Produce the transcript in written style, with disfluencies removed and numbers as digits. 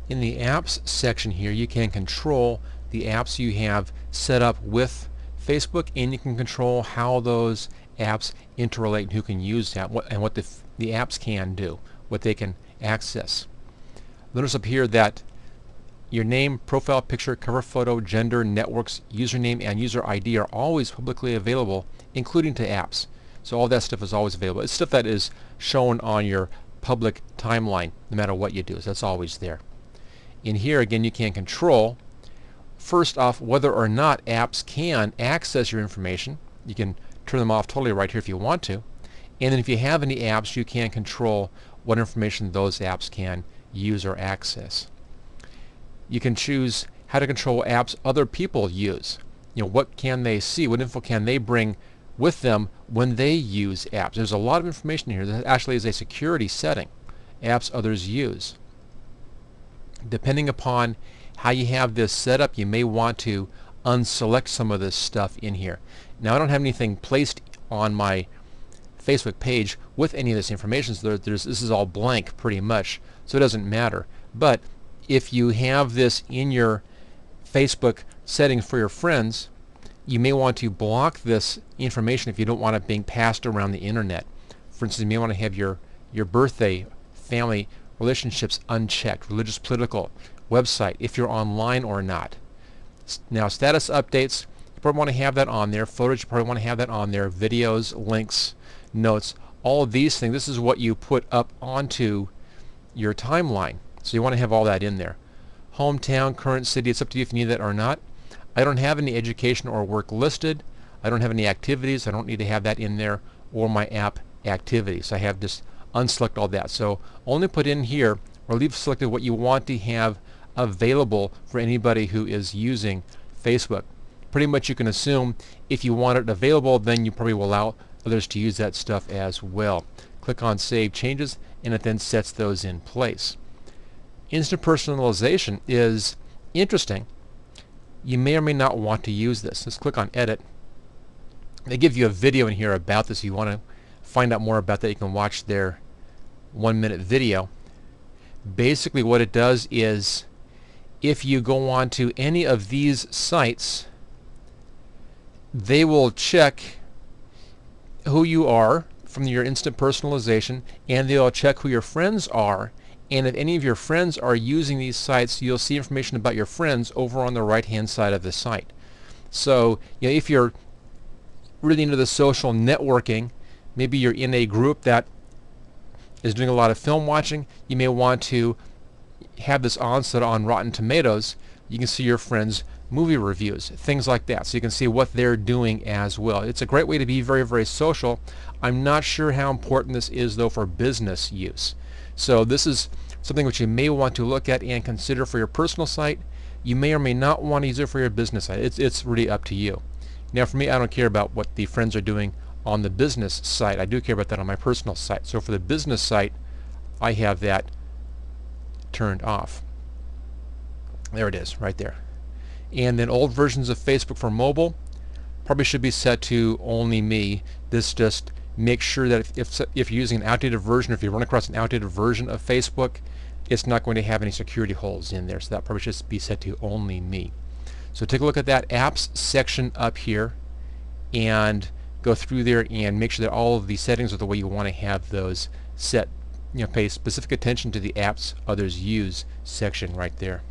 In the apps section here, you can control the apps you have set up with Facebook, and you can control how those apps interrelate and who can use that, and what the apps can do, what they can access. Notice up here that your name, profile picture, cover photo, gender, networks, username, and user ID are always publicly available, including to apps. So all that stuff is always available. It's stuff that is shown on your public timeline no matter what you do. So that's always there. In here again, you can control first off whether or not apps can access your information. You can turn them off totally right here if you want to. And then if you have any apps, you can control what information those apps can use or access. You can choose how to control apps other people use. What can they see? What info can they bring with them when they use apps? There's a lot of information here that actually is a security setting. Apps others use. Depending upon how you have this set up, you may want to unselect some of this stuff in here. Now, I don't have anything placed on my Facebook page with any of this information, so this is all blank pretty much, so it doesn't matter. But if you have this in your Facebook settings for your friends, you may want to block this information if you don't want it being passed around the internet. For instance, you may want to have your birthday, family, relationships unchecked, religious, political, website, if you're online or not. Now, status updates, you probably want to have that on there. Photos, you probably want to have that on there. Videos, links, notes, all of these things. This is what you put up onto your timeline. So you want to have all that in there. Hometown, current city, it's up to you if you need that or not. I don't have any education or work listed. I don't have any activities. I don't need to have that in there, or my app activities. I have just unselect all that. So only put in here or leave selected what you want to have available for anybody who is using Facebook. Pretty much you can assume if you want it available, then you probably will allow others to use that stuff as well. Click on Save Changes, and it then sets those in place. Instant personalization is interesting. You may or may not want to use this. Let's click on Edit. They give you a video in here about this. If you want to find out more about that, you can watch their 1-minute video. Basically what it does is if you go on to any of these sites, they will check who you are from your instant personalization, and they'll check who your friends are. And if any of your friends are using these sites, you'll see information about your friends over on the right-hand side of the site. So, if you're really into the social networking, maybe you're in a group that is doing a lot of film watching, you may want to have this on so that on Rotten Tomatoes you can see your friends' movie reviews, things like that, so you can see what they're doing as well. It's a great way to be very, very social. I'm not sure how important this is though for business use. So this is something which you may want to look at and consider for your personal site. You may or may not want to use it for your business site. It's really up to you. Now for me, I don't care about what the friends are doing on the business site. I do care about that on my personal site. So for the business site, I have that turned off. There it is, right there. And then old versions of Facebook for mobile probably should be set to only me. This just makes sure that if you're using an outdated version, if you run across an outdated version of Facebook, it's not going to have any security holes in there. So that probably should be set to only me. So take a look at that apps section up here and go through there and make sure that all of the settings are the way you want to have those set. Pay specific attention to the apps others use section right there.